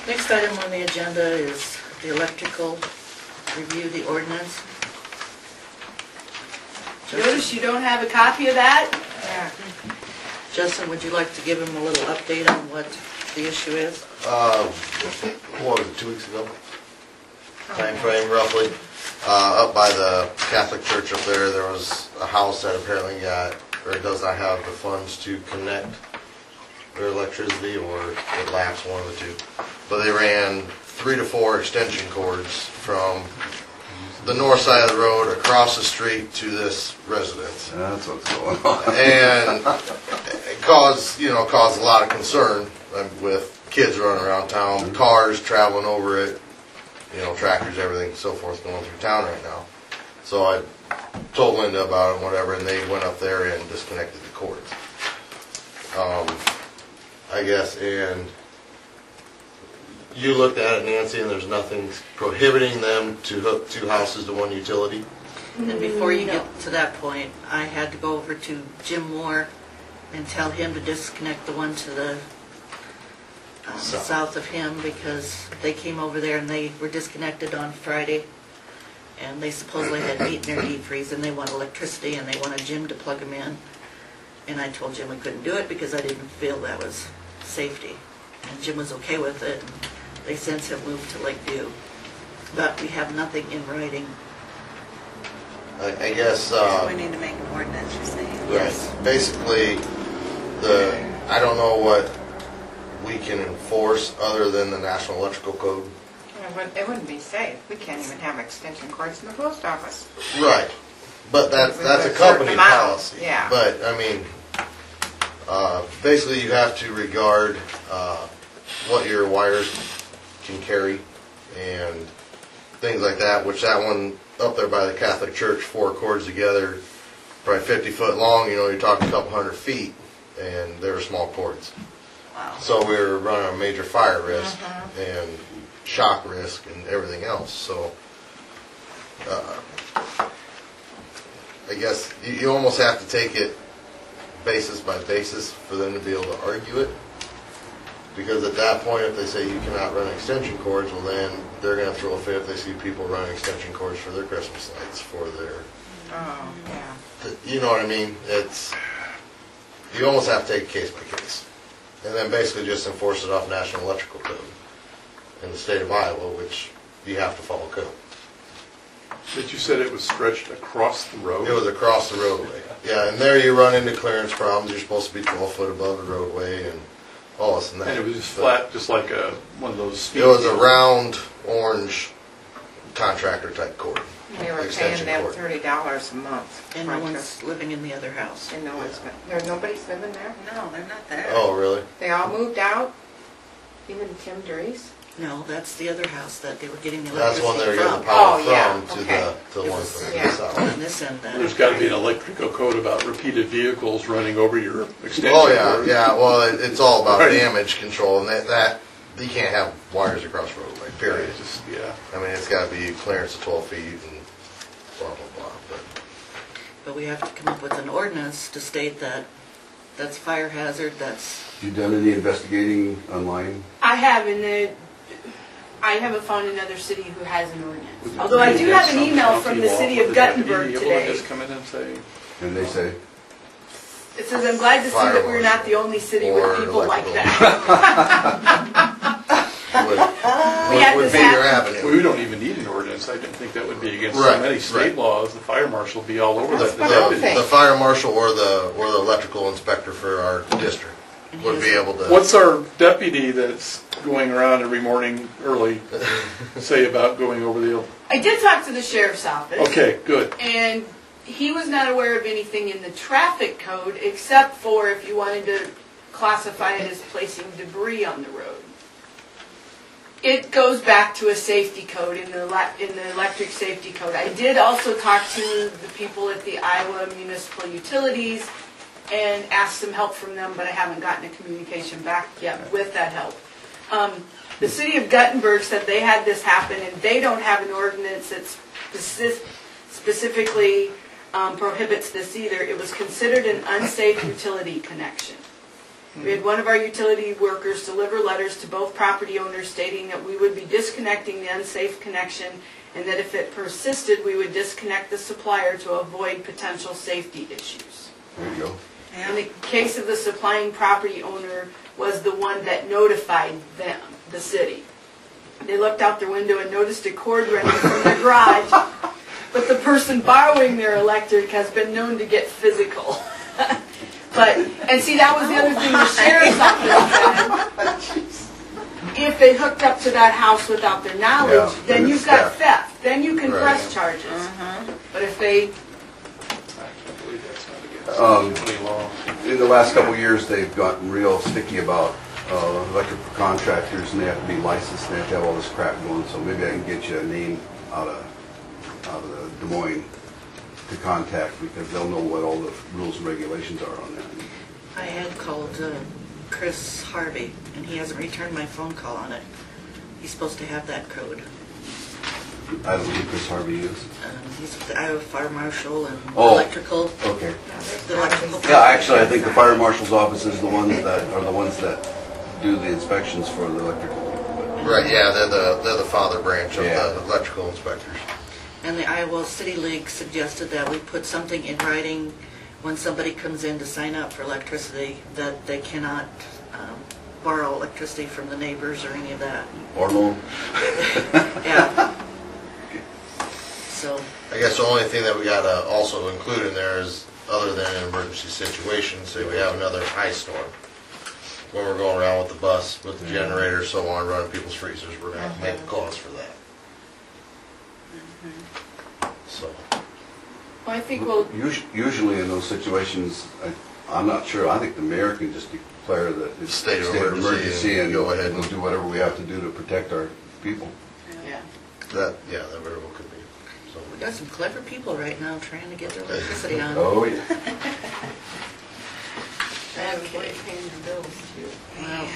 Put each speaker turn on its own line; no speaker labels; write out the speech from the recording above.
Next item on the agenda is the electrical review, the ordinance.
Notice you don't have a copy of that?
Yeah. Justin, would you like to give him a little update on what the issue is?
What was it, 2 weeks ago? Time frame roughly. Up by the Catholic church up there, there was a house that apparently got, or does not have the funds to connect their electricity, or it lapsed, one of the two. But they ran 3 to 4 extension cords from the north side of the road across the street to this residence.
That's what's going on.
And it caused a lot of concern with kids running around town, cars traveling over it, tractors, everything, so forth, going through town right now. So I told Linda about it and whatever, and they went up there and disconnected the cords. I guess, and you looked at it, Nancy, and there's nothing prohibiting them to hook 2 houses to 1 utility?
And before you get to that point, I had to go over to Jim Moore and tell him to disconnect the one to the south of him, because they came over there and they were disconnected on Friday, and they supposedly had meat in their deep freeze and they want electricity and they wanted Jim to plug them in. And I told Jim we couldn't do it because I didn't feel that was safety. And Jim was okay with it. And they since have moved to Lakeview. But we have nothing in writing.
I guess...
So we need to make an ordinance, you're saying?
Right.
Yes.
Basically, I don't know what we can enforce other than the National Electrical Code.
It wouldn't be safe. We can't even have extension cords in the post office.
Right. But that's a company policy.
Yeah.
But, I mean, basically you have to regard what your wires can carry and things like that, which that one up there by the Catholic church, 4 cords together, probably 50 foot long, you're talking a couple 100 feet, and they were small cords.
Wow.
So we were running a major fire risk and shock risk and everything else. So I guess you almost have to take it basis by basis for them to be able to argue it. Because at that point, if they say you cannot run extension cords, well then they're going to throw a fit if they see people running extension cords for their Christmas lights, for their...
Oh, yeah.
You know what I mean? You almost have to take it case by case. And then basically just enforce it off National Electrical Code in the state of Iowa, which you have to follow code.
But you said it was stretched across the road?
It was across the roadway. Yeah, and there you run into clearance problems. You're supposed to be 12 foot above the roadway and all this and that.
And it was just flat, just like one of those speed
It was a
deals.
round, orange, contractor type cord.
We were paying
Extension
them
cord.
$30 a month.
And no one's living in the other house.
And nobody's living there?
No, they're not there.
Oh, really?
They all moved out? Even Tim Dries?
No, that's the other house that they were getting the
That's
electricity
one they were getting the
from.
power
Oh, yeah,
from
okay.
to the
It
one
was-
from
yeah.
the south.
On this end then.
There's got to be an electrical code about repeated vehicles running over your extension
Oh, yeah,
cord.
yeah. Well, it's all about
Right.
damage control, and that you can't have wires across the roadway, period.
Yeah.
I mean, it's got to be clearance of 12 feet and blah, blah, blah.
But we have to come up with an ordinance to state that that's fire hazard, that's...
You done any investigating online?
I haven't found another city who has an ordinance.
Would
Although I
you
do
get
have an
some
email from
county
the
law
city
for
of
the deputy
Guttenberg
to be able
today.
to just come in and say,
And they say,
It says, I'm glad to see that we're not the only city
Or
with people like
electrical.
that.
Would be your avenue.
well, we don't even need an ordinance. I didn't think that would be against
Right,
so many state
right.
laws. The fire marshal will be all over
That's
that.
what I'm thinking.
The fire marshal or the electrical inspector for our district would be able to.
What's our deputy that's going around every morning early say about going over the...
I did talk to the sheriff's office.
Okay, good.
And he was not aware of anything in the traffic code except for if you wanted to classify it as placing debris on the road. It goes back to a safety code in the electric safety code. I did also talk to the people at the Iowa Municipal Utilities and asked some help from them, but I haven't gotten a communication back yet with that help. The city of Guttenberg said they had this happen and they don't have an ordinance that specifically prohibits this either. It was considered an unsafe utility connection. We had one of our utility workers deliver letters to both property owners stating that we would be disconnecting the unsafe connection and that if it persisted, we would disconnect the supplier to avoid potential safety issues.
There you go.
In the case of the supplying property owner was the one that notified them, the city. They looked out their window and noticed a cord running from their garage, but the person borrowing their electric has been known to get physical. And see, that was the other thing the sheriff's office said. If they hooked up to that house without their knowledge,
Yeah,
then
then
you've
it's
got
theft.
theft. Then you can
Right.
press charges. But if they,
I can't believe that's not against any law.
In the last couple of years, they've gotten real sticky about electrical contractors, and they have to be licensed, and they have to have all this crap going, so maybe I can get you a name out of Des Moines to contact, because they'll know what all the rules and regulations are on that.
I had called Chris Harvey, and he hasn't returned my phone call on it. He's supposed to have that code.
I don't know who Chris Harvey is.
He's with the Iowa Fire Marshal and
Oh.
electrical.
Okay.
The electrical.
Yeah, actually, I think the fire marshal's office is the ones that do the inspections for the electrical.
Right, yeah, they're the father branch of
Yeah.
the electrical inspectors.
And the Iowa City League suggested that we put something in writing when somebody comes in to sign up for electricity, that they cannot borrow electricity from the neighbors or any of that.
Or loan.
Yeah. So,
I guess the only thing that we gotta also include in there is, other than an emergency situation, say we have another ice storm. When we're going around with the bus, with the generator, so on, running people's freezers, we're gonna have to make a cause for that. So,
well, I think we'll,
Usually in those situations, I'm not sure, I think the mayor can just declare that it's
State of emergency
and
go ahead
we'll
and-
do whatever we have to do to protect our people.
yeah.
that very well could be. So,
we got some clever people right now trying to get their electricity on.
Oh, yeah.
And paying the bills too.
Well,